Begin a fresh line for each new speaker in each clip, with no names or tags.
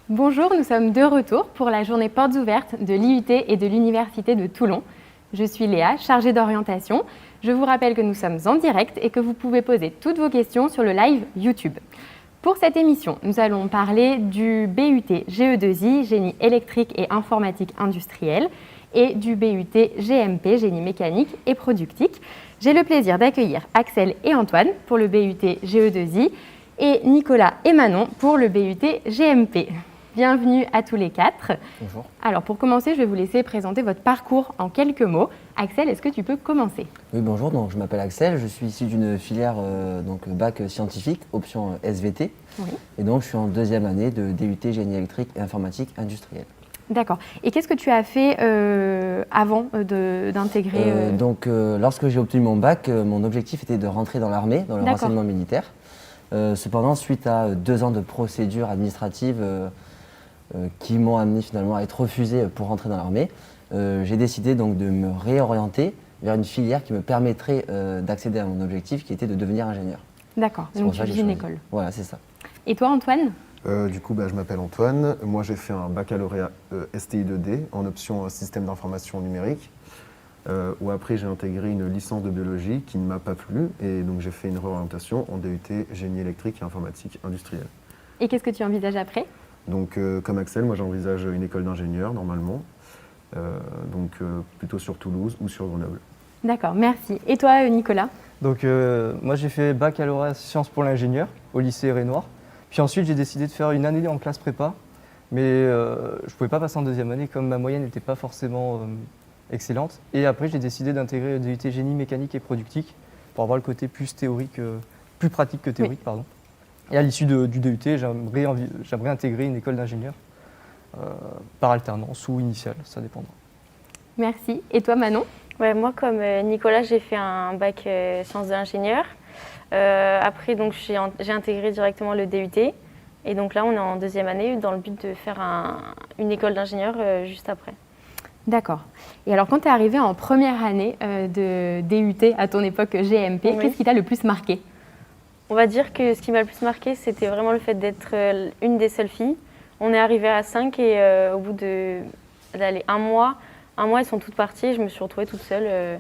Bonjour, nous sommes de retour pour la journée portes ouvertes de l'IUT et de l'Université de Toulon. Je suis Léa, chargée d'orientation. Je vous rappelle que nous sommes en direct et que vous pouvez poser toutes vos questions sur le live YouTube. Pour cette émission, nous allons parler du BUT GE2I, Génie électrique et informatique industrielle, et du BUT GMP, Génie mécanique et productique. J'ai le plaisir d'accueillir Axel et Antoine pour le BUT GE2I et Nicolas et Manon pour le BUT GMP. Bienvenue à tous les quatre.
Bonjour.
Alors pour commencer, je vais vous laisser présenter votre parcours en quelques mots. Axel, est-ce que tu peux commencer?
Oui, bonjour, donc, je m'appelle Axel, je suis issu d'une filière bac scientifique, option SVT.
Oui.
Et donc je suis en deuxième année de DUT Génie électrique et informatique industrielle.
D'accord. Et qu'est-ce que tu as fait avant d'intégrer
Lorsque j'ai obtenu mon bac, mon objectif était de rentrer dans l'armée, dans le renseignement militaire. Cependant, suite à 2 ans de procédures administratives qui m'ont amené finalement à être refusé pour rentrer dans l'armée, j'ai décidé donc de me réorienter vers une filière qui me permettrait d'accéder à mon objectif qui était de devenir ingénieur.
D'accord, donc tu fais une école.
Voilà, c'est ça.
Et toi, Antoine?
Je m'appelle Antoine. Moi, j'ai fait un baccalauréat STI 2D en option système d'information numérique, où après j'ai intégré une licence de biologie qui ne m'a pas plu, et donc j'ai fait une réorientation en DUT Génie électrique et informatique industrielle.
Et qu'est-ce que tu envisages après?
Donc, comme Axel, moi j'envisage une école d'ingénieur normalement, plutôt sur Toulouse ou sur Grenoble.
D'accord, merci. Et toi, Nicolas?
Donc moi j'ai fait baccalauréat sciences pour l'ingénieur au lycée Rénoir. Puis ensuite j'ai décidé de faire une année en classe prépa, mais je ne pouvais pas passer en deuxième année comme ma moyenne n'était pas forcément excellente. Et après j'ai décidé d'intégrer le DUT Génie mécanique et productique pour avoir le côté plus théorique, plus pratique que théorique, pardon. Et à l'issue du DUT, j'aimerais intégrer une école d'ingénieur par alternance ou initiale, ça dépendra.
Merci. Et toi, Manon?
Ouais, moi, comme Nicolas, j'ai fait un bac sciences de l'ingénieur. Après, donc, j'ai intégré directement le DUT. Et donc là, on est en deuxième année dans le but de faire une école d'ingénieur juste après.
D'accord. Et alors, quand tu es arrivé en première année de DUT à ton époque GMP,
oui.
Qu'est-ce qui t'a le plus marqué?
On va dire que ce qui m'a le plus marqué, c'était vraiment le fait d'être une des seules filles. On est arrivé à 5 et au bout d'aller un mois, elles sont toutes parties et je me suis retrouvée toute seule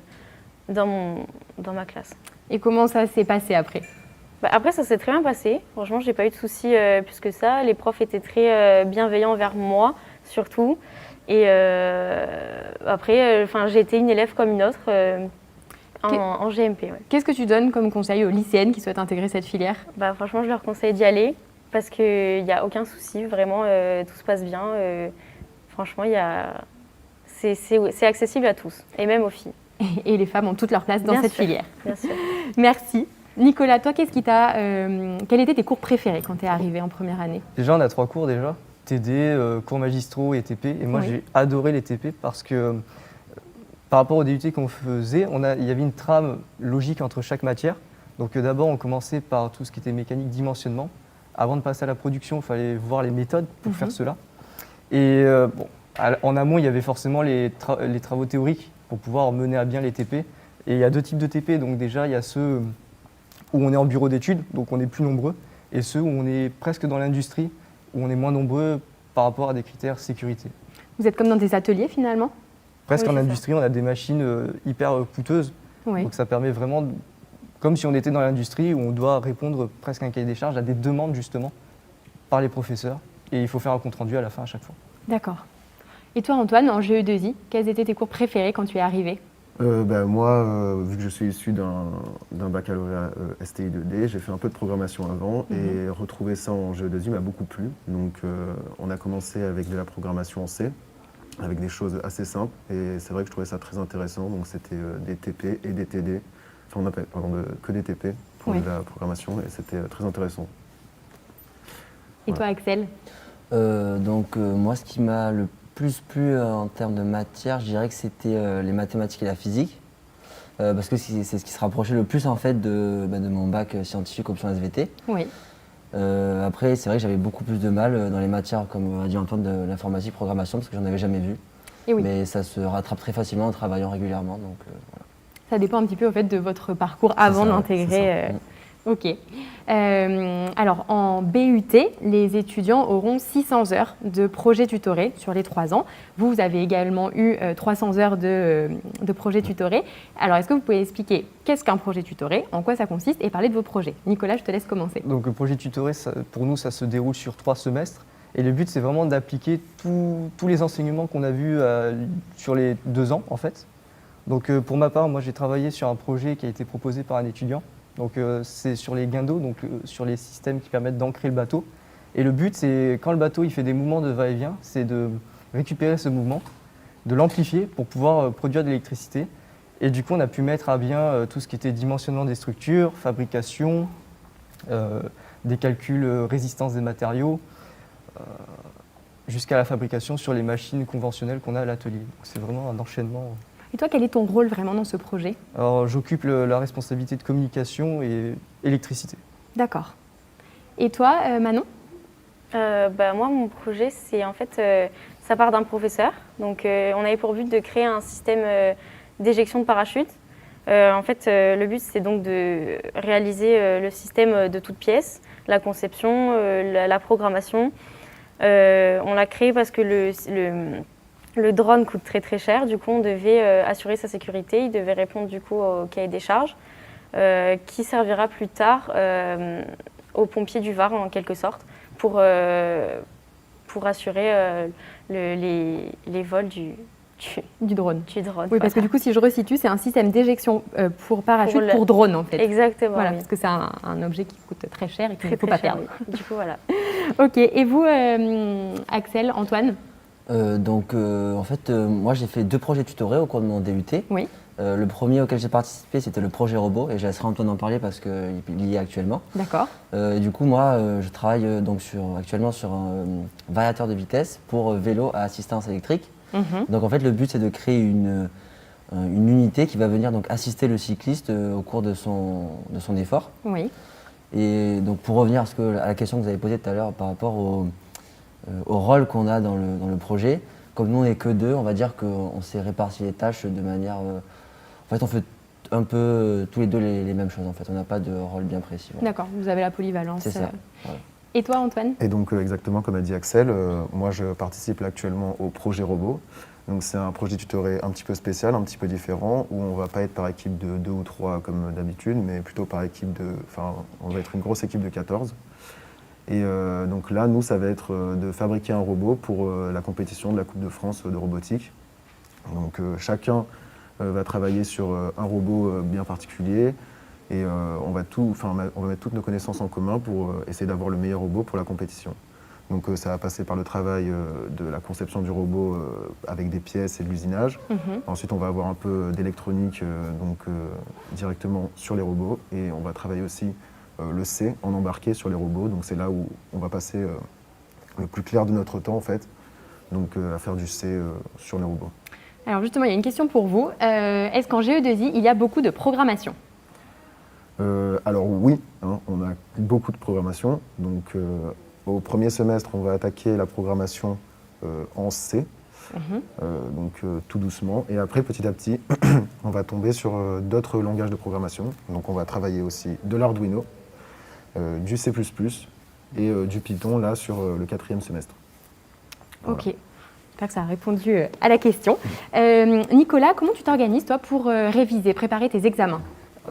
dans ma classe.
Et comment ça s'est passé après?
Après, ça s'est très bien passé. Franchement, j'ai pas eu de soucis plus que ça. Les profs étaient très bienveillants envers moi, surtout. Et après, j'ai été une élève comme une autre en GMP. Ouais.
Qu'est-ce que tu donnes comme conseil aux lycéennes qui souhaitent intégrer cette filière?
Franchement, je leur conseille d'y aller parce qu'il n'y a aucun souci. Vraiment, tout se passe bien. Franchement, c'est accessible à tous, et même aux filles.
Et les femmes ont toute leur place dans
Bien
cette
sûr.
filière.
Bien sûr.
Merci. Nicolas, toi, quels étaient tes cours préférés quand tu es arrivé en première année?
Déjà, on a 3 cours déjà, TD, cours magistraux et TP. Et moi, j'ai adoré les TP parce que par rapport au DUT qu'on faisait, il y avait une trame logique entre chaque matière. Donc d'abord, on commençait par tout ce qui était mécanique, dimensionnement. Avant de passer à la production, il fallait voir les méthodes pour faire cela. Et en amont, il y avait forcément les travaux théoriques pour pouvoir mener à bien les TP. Et il y a 2 types de TP. Donc déjà, il y a ceux où on est en bureau d'études, donc on est plus nombreux, et ceux où on est presque dans l'industrie, où on est moins nombreux par rapport à des critères sécurité.
Vous êtes comme dans des ateliers finalement?
Presque
Oui,
en
c'est
industrie, on a des machines hyper coûteuses.
Oui.
Donc ça permet vraiment, comme si on était dans l'industrie, où on doit répondre presque à un cahier des charges, à des demandes justement par les professeurs. Et il faut faire un compte-rendu à la fin à chaque fois.
D'accord. Et toi, Antoine, en GE2I, quels étaient tes cours préférés quand tu es arrivé?
Moi, vu que je suis issu d'un baccalauréat STI 2D, j'ai fait un peu de programmation avant et retrouver ça en GE2I m'a beaucoup plu. Donc on a commencé avec de la programmation en C, avec des choses assez simples, et c'est vrai que je trouvais ça très intéressant. Donc c'était des TP et des TD, enfin on appelle que des TP pour de la programmation, et c'était très intéressant.
Et toi, Axel?
Moi, ce qui m'a le plus plu en termes de matière, je dirais que c'était les mathématiques et la physique, parce que c'est ce qui se rapprochait le plus en fait de mon bac scientifique option SVT.
Oui.
Après, c'est vrai que j'avais beaucoup plus de mal dans les matières, comme a dit Antoine, de l'informatique, programmation, parce que j'en avais jamais vu.
Et oui.
Mais ça se rattrape très facilement en travaillant régulièrement. Donc, voilà.
Ça dépend un petit peu au fait, de votre parcours avant d'intégrer. Ok. Alors, en BUT, les étudiants auront 600 heures de projets tutorés sur les 3 ans. Vous avez également eu 300 heures de projets tutorés. Alors, est-ce que vous pouvez expliquer qu'est-ce qu'un projet tutoré, en quoi ça consiste et parler de vos projets? Nicolas, je te laisse commencer.
Donc le projet tutoré, pour nous, ça se déroule sur 3 semestres. Et le but, c'est vraiment d'appliquer tous les enseignements qu'on a vus sur les 2 ans, en fait. Donc pour ma part, moi, j'ai travaillé sur un projet qui a été proposé par un étudiant. Donc c'est sur les guindes d'eau, donc sur les systèmes qui permettent d'ancrer le bateau. Et le but, c'est quand le bateau il fait des mouvements de va-et-vient, c'est de récupérer ce mouvement, de l'amplifier pour pouvoir produire de l'électricité. Et du coup, on a pu mettre à bien tout ce qui était dimensionnement des structures, fabrication, des calculs résistance des matériaux, jusqu'à la fabrication sur les machines conventionnelles qu'on a à l'atelier. Donc c'est vraiment un enchaînement.
Et toi, quel est ton rôle vraiment dans ce projet?
Alors, j'occupe la responsabilité de communication et électricité.
D'accord. Et toi, Manon?
Moi, mon projet, c'est en fait, ça part d'un professeur. Donc, on avait pour but de créer un système d'éjection de parachute. En fait, le but, c'est donc de réaliser le système de toutes pièces, la conception, la programmation. On l'a créé parce que le drone coûte très très cher, du coup on devait assurer sa sécurité, il devait répondre du coup au cahier des charges qui servira plus tard aux pompiers du Var en quelque sorte pour assurer les vols du
drone.
Oui,
parce que du coup, si je resitue, c'est un système d'éjection pour parachute pour drone en fait.
Exactement.
Voilà,
oui.
parce que c'est un objet qui coûte très cher et qu'il ne faut pas perdre.
Oui. Du coup, voilà.
Ok, et vous, Axel, Antoine?
En fait, moi j'ai fait 2 projets tutorés au cours de mon DUT.
Oui.
Le premier auquel j'ai participé, c'était le projet robot, et je laisserai Antoine en parler parce qu'il y est actuellement.
D'accord.
Du coup, moi, je travaille actuellement sur un variateur de vitesse pour vélo à assistance électrique. Donc en fait, le but, c'est de créer une unité qui va venir donc assister le cycliste au cours de son effort.
Oui.
Et donc pour revenir à la question que vous avez posée tout à l'heure par rapport au rôle qu'on a dans le projet, comme nous on n'est que 2, on va dire qu'on s'est réparti les tâches de manière... en fait, on fait un peu tous les 2 les mêmes choses en fait, on n'a pas de rôle bien précis. Voilà.
D'accord, vous avez la polyvalence.
C'est ça. Voilà.
Et toi, Antoine?
Et donc exactement comme a dit Axel, moi je participe là actuellement au projet robot. Donc c'est un projet tutoré un petit peu spécial, un petit peu différent, où on ne va pas être par équipe de 2 ou 3 comme d'habitude, mais plutôt par équipe on va être une grosse équipe de 14. Et donc là, nous, ça va être de fabriquer un robot pour la compétition de la Coupe de France de robotique. Donc chacun va travailler sur un robot bien particulier et on va mettre toutes nos connaissances en commun pour essayer d'avoir le meilleur robot pour la compétition. Donc ça va passer par le travail de la conception du robot avec des pièces et de l'usinage. Ensuite, on va avoir un peu d'électronique directement sur les robots et on va travailler aussi le C en embarqué sur les robots. Donc c'est là où on va passer le plus clair de notre temps en fait, donc à faire du C sur les robots.
Alors justement, il y a une question pour vous. Est-ce qu'en GE2I, il y a beaucoup de programmation?
Alors oui, on a beaucoup de programmation. Donc au premier semestre, on va attaquer la programmation en C, tout doucement. Et après, petit à petit, on va tomber sur d'autres langages de programmation. Donc on va travailler aussi de l'Arduino, du C++ et du Python là sur le 4e semestre. Voilà.
Ok, j'espère que ça a répondu à la question. Nicolas, comment tu t'organises toi pour réviser, préparer tes examens?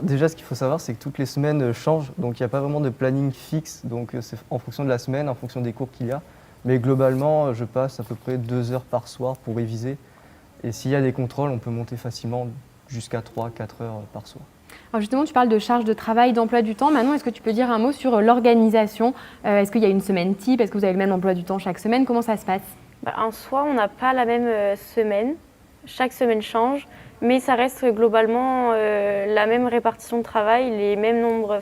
Déjà, ce qu'il faut savoir, c'est que toutes les semaines changent, donc il n'y a pas vraiment de planning fixe, donc c'est en fonction de la semaine, en fonction des cours qu'il y a. Mais globalement, je passe à peu près 2 heures par soir pour réviser. Et s'il y a des contrôles, on peut monter facilement jusqu'à 3-4 heures par soir.
Alors justement, tu parles de charge de travail, d'emploi du temps. Manon, est-ce que tu peux dire un mot sur l'organisation? Est-ce qu'il y a une semaine type? Est-ce que vous avez le même emploi du temps chaque semaine? Comment ça se passe?
En soi, on n'a pas la même semaine. Chaque semaine change. Mais ça reste globalement la même répartition de travail, les mêmes nombres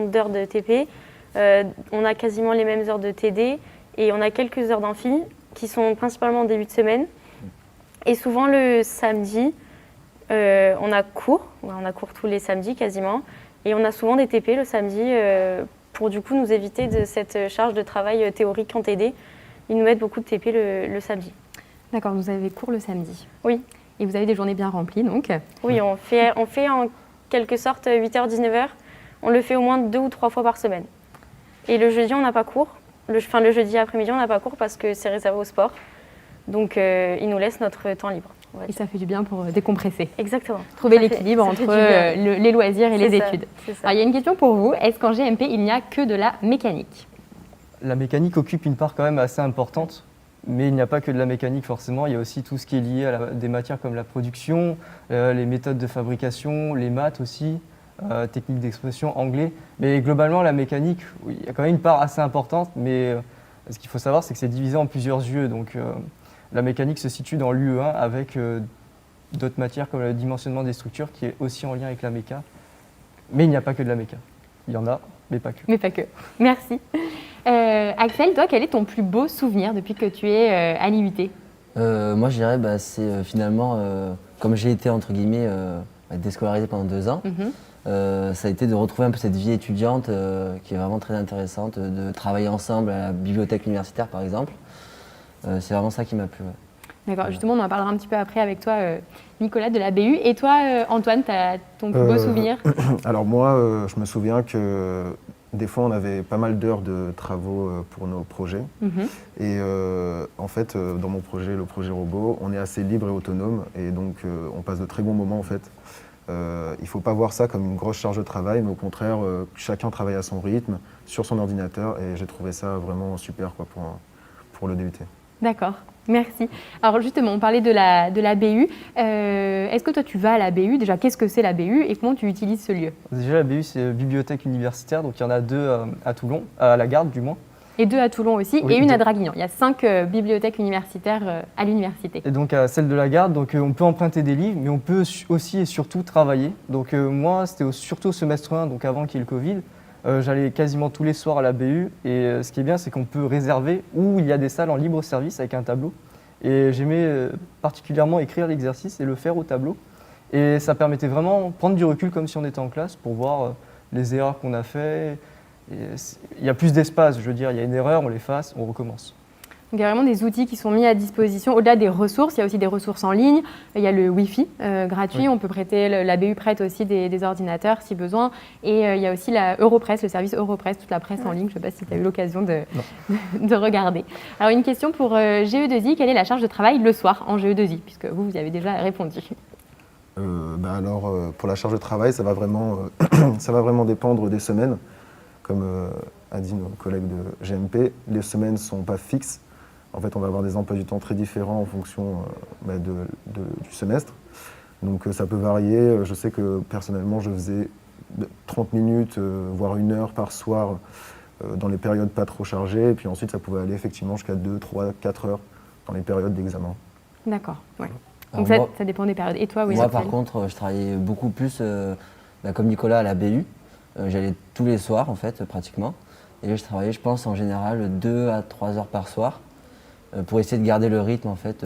d'heures de TP. On a quasiment les mêmes heures de TD et on a quelques heures d'amphi qui sont principalement en début de semaine. Et souvent le samedi, on a cours tous les samedis quasiment. Et on a souvent des TP le samedi pour du coup nous éviter de cette charge de travail théorique en TD. Ils nous mettent beaucoup de TP le samedi.
D'accord, vous avez cours le samedi.
Oui.
Et vous avez des journées bien remplies, donc?
Oui, on fait en quelque sorte 8h-19h. on le fait au moins 2 ou 3 fois par semaine. Et le jeudi, on n'a pas cours. Le jeudi après-midi, on n'a pas cours parce que c'est réservé au sport. Donc, ils nous laissent notre temps libre.
Et ça fait du bien pour décompresser.
Exactement.
Trouver l'équilibre entre les loisirs et les études.
Ça.
Alors, il y a une question pour vous. Est-ce qu'en GMP, il n'y a que de la mécanique?
La mécanique occupe une part quand même assez importante, mais il n'y a pas que de la mécanique forcément. Il y a aussi tout ce qui est lié à des matières comme la production, les méthodes de fabrication, les maths aussi, techniques d'expression, anglais. Mais globalement, la mécanique, oui, il y a quand même une part assez importante, mais ce qu'il faut savoir, c'est que c'est divisé en plusieurs UE. Donc, la mécanique se situe dans l'UE1 avec d'autres matières comme le dimensionnement des structures qui est aussi en lien avec la méca. Mais il n'y a pas que de la méca. Il y en a, mais pas que.
Mais pas que. Merci. Axel, toi, quel est ton plus beau souvenir depuis que tu es à l'IUT?
Moi, je dirais, c'est finalement, comme j'ai été, entre guillemets, déscolarisé pendant 2 ans, ça a été de retrouver un peu cette vie étudiante qui est vraiment très intéressante, de travailler ensemble à la bibliothèque universitaire, par exemple. C'est vraiment ça qui m'a plu. Ouais.
D'accord, justement, on en parlera un petit peu après avec toi, Nicolas, de la BU. Et toi, Antoine, tu as ton plus beau souvenir?
Alors moi, je me souviens que des fois, on avait pas mal d'heures de travaux pour nos projets. Et en fait, dans mon projet, le projet robot, on est assez libre et autonome. Et donc, on passe de très bons moments, en fait. Il ne faut pas voir ça comme une grosse charge de travail, mais au contraire, chacun travaille à son rythme, sur son ordinateur. Et j'ai trouvé ça vraiment super quoi, pour le DUT.
D'accord, merci. Alors justement, on parlait de la BU. Est-ce que toi, tu vas à la BU? Déjà, qu'est-ce que c'est la BU et comment tu utilises ce lieu?
Déjà, la BU, c'est bibliothèque universitaire, donc il y en a 2 à Toulon, à la Garde du moins.
Et 2 à Toulon aussi,
Oui,
et une à
2.
Draguignan. Il y a 5 bibliothèques universitaires à l'université.
Et donc à celle de la Garde, donc on peut emprunter des livres, mais on peut aussi et surtout travailler. Donc moi, c'était surtout au semestre 1, donc avant qu'il y ait le Covid. J'allais quasiment tous les soirs à la BU et ce qui est bien, c'est qu'on peut réserver où il y a des salles en libre service avec un tableau. Et j'aimais particulièrement écrire l'exercice et le faire au tableau. Et ça permettait vraiment de prendre du recul comme si on était en classe pour voir les erreurs qu'on a faites. Il y a plus d'espace, je veux dire, il y a une erreur, on l'efface, on recommence.
Donc, il y a vraiment des outils qui sont mis à disposition. Au-delà des ressources, il y a aussi des ressources en ligne. Il y a le Wi-Fi gratuit. Oui. On peut prêter, la BU prête aussi des ordinateurs si besoin. Et il y a aussi la Europresse, le service Europresse, toute la presse en ligne. Je ne sais pas si tu as eu l'occasion de regarder. Alors, une question pour GE2I. Quelle est la charge de travail le soir en GE2I? Puisque vous avez déjà répondu.
Alors, pour la charge de travail, ça va vraiment dépendre des semaines. Comme a dit nos collègues de GMP, les semaines ne sont pas fixes. En fait, on va avoir des emplois du temps très différents en fonction du semestre. Donc ça peut varier. Je sais que personnellement, je faisais 30 minutes, voire 1 heure par soir dans les périodes pas trop chargées. Et puis ensuite, ça pouvait aller effectivement jusqu'à 2, 3, 4 heures dans les périodes d'examen.
D'accord, ouais. Donc ça dépend des périodes. Et toi, oui?
Moi, par contre, je travaillais beaucoup plus, comme Nicolas, à la BU. J'allais tous les soirs, en fait, pratiquement. Et je travaillais, je pense, en général 2 à 3 heures par soir pour essayer de garder le rythme, en fait,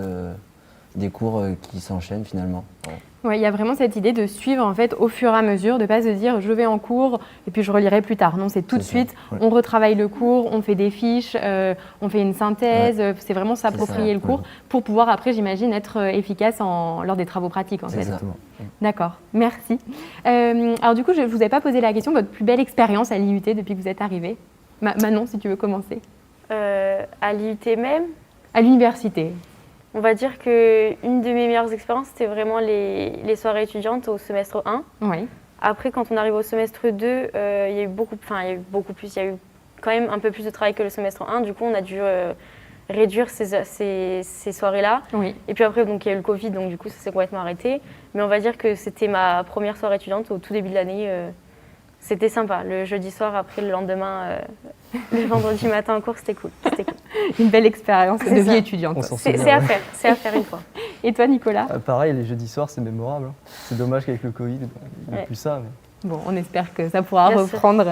des cours qui s'enchaînent, finalement. Ouais.
Ouais, il y a vraiment cette idée de suivre, en fait, au fur et à mesure, de ne pas se dire « je vais en cours et puis je relirai plus tard ». Non, c'est tout de suite, ouais. On retravaille le cours, on fait des fiches, on fait une synthèse. Ouais. C'est vraiment s'approprier le cours pour pouvoir, après, j'imagine, être efficace lors des travaux pratiques, en fait.
Exactement.
D'accord, merci. Alors du coup, je ne vous ai pas posé la question, votre plus belle expérience à l'IUT depuis que vous êtes arrivée? Manon, si tu veux commencer.
À l'IUT même?
À l'université.
On va dire qu'une de mes meilleures expériences, c'était vraiment les soirées étudiantes au semestre 1.
Oui.
Après, quand on arrive au semestre 2, il y a eu beaucoup plus, il y a eu quand même un peu plus de travail que le semestre 1. Du coup, on a dû réduire ces soirées-là.
Oui.
Et puis après, donc, il y a eu le Covid, donc du coup, ça s'est complètement arrêté. Mais on va dire que c'était ma première soirée étudiante au tout début de l'année. C'était sympa. Le jeudi soir, après le lendemain, le vendredi matin en cours, c'était cool.
Une belle expérience de vie étudiante.
C'est à faire une fois.
Et toi, Nicolas?
Pareil, les jeudis soirs, c'est mémorable. C'est dommage qu'avec le Covid, il n'y a plus ça. Mais...
Bon, on espère que ça pourra reprendre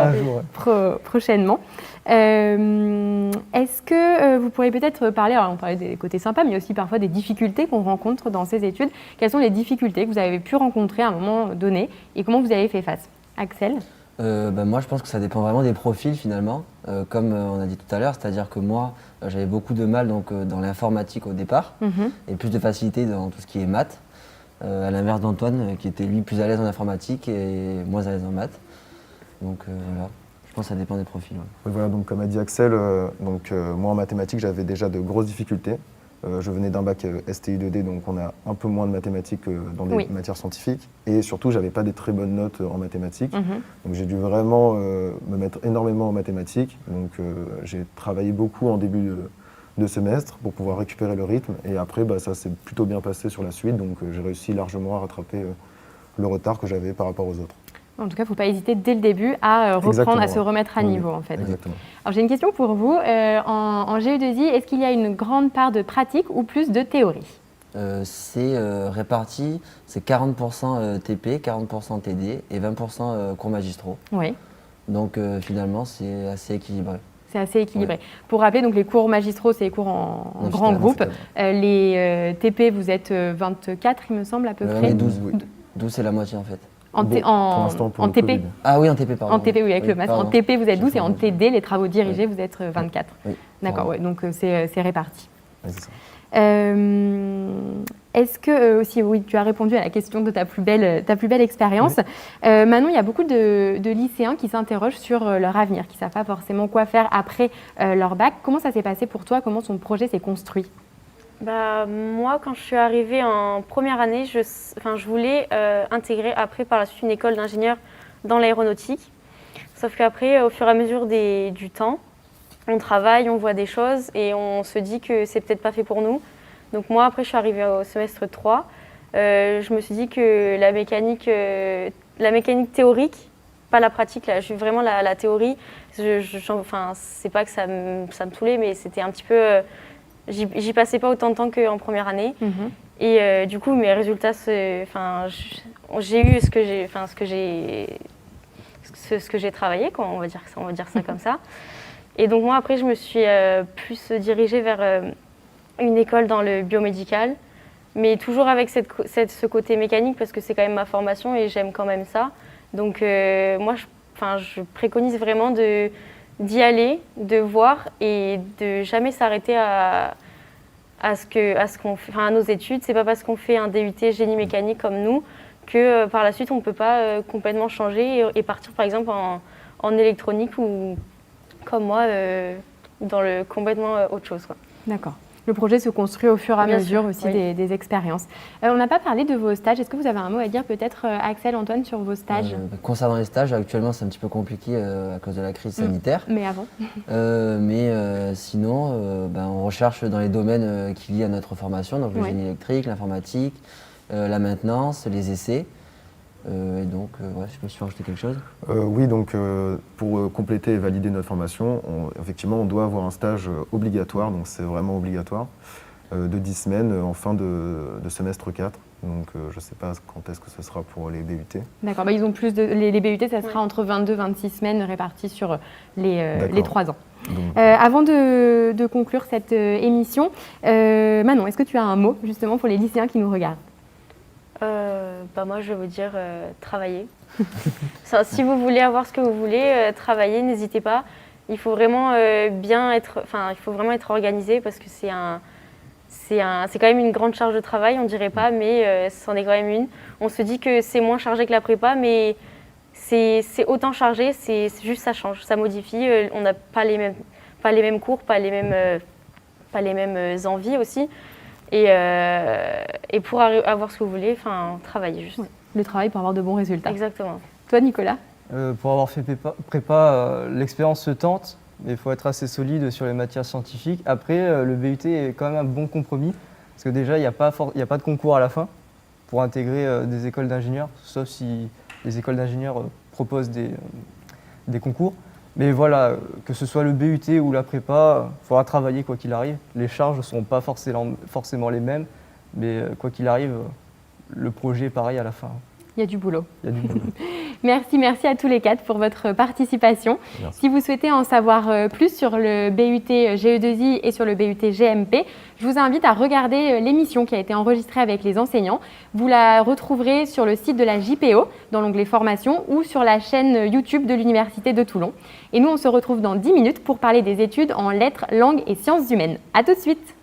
prochainement. Est-ce que vous pourriez peut-être parler, alors on parlait des côtés sympas, mais aussi parfois des difficultés qu'on rencontre dans ces études. Quelles sont les difficultés que vous avez pu rencontrer à un moment donné et comment vous avez fait face? Axel?
Moi, je pense que ça dépend vraiment des profils finalement, comme on a dit tout à l'heure, c'est-à-dire que moi, j'avais beaucoup de mal dans l'informatique au départ et plus de facilité dans tout ce qui est maths, à l'inverse d'Antoine qui était lui plus à l'aise en informatique et moins à l'aise en maths. Donc voilà, je pense que ça dépend des profils. Ouais.
Oui, voilà, donc comme a dit Axel, moi en mathématiques j'avais déjà de grosses difficultés. Je venais d'un bac STI 2D, donc on a un peu moins de mathématiques que dans des matières scientifiques. Et surtout, j'avais pas des très bonnes notes en mathématiques. Donc j'ai dû vraiment me mettre énormément en mathématiques. Donc j'ai travaillé beaucoup en début de semestre pour pouvoir récupérer le rythme. Et après, ça s'est plutôt bien passé sur la suite. Donc j'ai réussi largement à rattraper le retard que j'avais par rapport aux autres.
En tout cas, il ne faut pas hésiter dès le début à reprendre, à se remettre à niveau en fait.
Exactement.
Alors j'ai une question pour vous. En GE2I, est-ce qu'il y a une grande part de pratique ou plus de théorie?
C'est réparti, c'est 40% TP, 40% TD et 20% cours magistraux.
Oui.
Donc finalement, c'est assez équilibré.
C'est assez équilibré. Ouais. Pour rappeler, donc, les cours magistraux, c'est les cours en grand groupe. Les TP, vous êtes 24, il me semble, à peu près.
12, oui. 12, c'est la moitié en fait.
En TP.
Ah oui, en TP, pardon.
En TP, oui, avec le masque. En TP, vous êtes 12 et en TD, les travaux dirigés, vous êtes 24.
Oui.
D'accord, ouais, donc c'est réparti.
Oui, c'est ça.
Est-ce que, aussi, oui, tu as répondu à la question de ta plus belle expérience. Oui. Manon, il y a beaucoup de lycéens qui s'interrogent sur leur avenir, qui ne savent pas forcément quoi faire après leur bac. Comment ça s'est passé pour toi? Comment son projet s'est construit?
Moi, quand je suis arrivée en première année, je voulais intégrer après par la suite une école d'ingénieur dans l'aéronautique. Sauf qu'après, au fur et à mesure du temps, on travaille, on voit des choses et on se dit que c'est peut-être pas fait pour nous. Donc moi, après, je suis arrivée au semestre 3. Je me suis dit que la mécanique théorique, pas la pratique, là, vraiment la théorie, c'est pas que ça me saoulait, mais c'était un petit peu... J'y passais pas autant de temps qu'en première année. Et du coup, mes résultats, j'ai eu ce que j'ai travaillé, quoi, on va dire ça comme ça. Et donc moi, après, je me suis plus dirigée vers une école dans le biomédical, mais toujours avec ce côté mécanique, parce que c'est quand même ma formation et j'aime quand même ça. Donc moi, je préconise vraiment d'y aller, de voir et de jamais s'arrêter à nos études. C'est pas parce qu'on fait un DUT génie mécanique comme nous que par la suite on peut pas complètement changer et partir par exemple en électronique ou comme moi dans le complètement autre chose, quoi.
D'accord. Le projet se construit au fur et à mesure aussi des expériences. On n'a pas parlé de vos stages. Est-ce que vous avez un mot à dire peut-être, Axel, Antoine, sur vos stages?
Concernant les stages, actuellement, c'est un petit peu compliqué à cause de la crise sanitaire.
Mais avant
sinon, on recherche dans les domaines qui lient à notre formation, donc le génie électrique, l'informatique, la maintenance, les essais. Et donc, je sais pas si tu veux rajouter quelque chose.
Oui, donc pour compléter et valider notre formation, effectivement, on doit avoir un stage obligatoire, donc c'est vraiment obligatoire, de 10 semaines en fin de semestre 4. Donc je ne sais pas quand est-ce que ce sera pour les BUT.
D'accord, ils ont plus les BUT, ça sera entre 22 et 26 semaines réparties sur les 3 ans. Donc, avant de conclure cette émission, Manon, est-ce que tu as un mot justement pour les lycéens qui nous regardent?
Moi, je vais vous dire travailler. Si vous voulez avoir ce que vous voulez, travailler, n'hésitez pas. Il faut vraiment être organisé parce que c'est quand même une grande charge de travail, on dirait pas, mais c'en est quand même une. On se dit que c'est moins chargé que la prépa, mais c'est autant chargé, c'est juste ça change, ça modifie. On n'a pas les mêmes cours, pas les mêmes envies aussi. Et pour avoir ce que vous voulez, travailler juste.
Le travail pour avoir de bons résultats.
Exactement.
Toi, Nicolas?
Pour avoir fait prépa, l'expérience se tente, mais il faut être assez solide sur les matières scientifiques. Après, le BUT est quand même un bon compromis, parce que déjà, il n'y a pas de concours à la fin pour intégrer des écoles d'ingénieurs, sauf si les écoles d'ingénieurs proposent des concours. Mais voilà, que ce soit le BUT ou la prépa, il faudra travailler quoi qu'il arrive. Les charges ne seront pas forcément les mêmes, mais quoi qu'il arrive, le projet est pareil à la fin.
Il y a du boulot.
Il y a du boulot.
Merci à tous les 4 pour votre participation. Merci. Si vous souhaitez en savoir plus sur le BUT GE2I et sur le BUT GMP, je vous invite à regarder l'émission qui a été enregistrée avec les enseignants. Vous la retrouverez sur le site de la JPO, dans l'onglet formation, ou sur la chaîne YouTube de l'Université de Toulon. Et nous, on se retrouve dans 10 minutes pour parler des études en lettres, langues et sciences humaines. À tout de suite.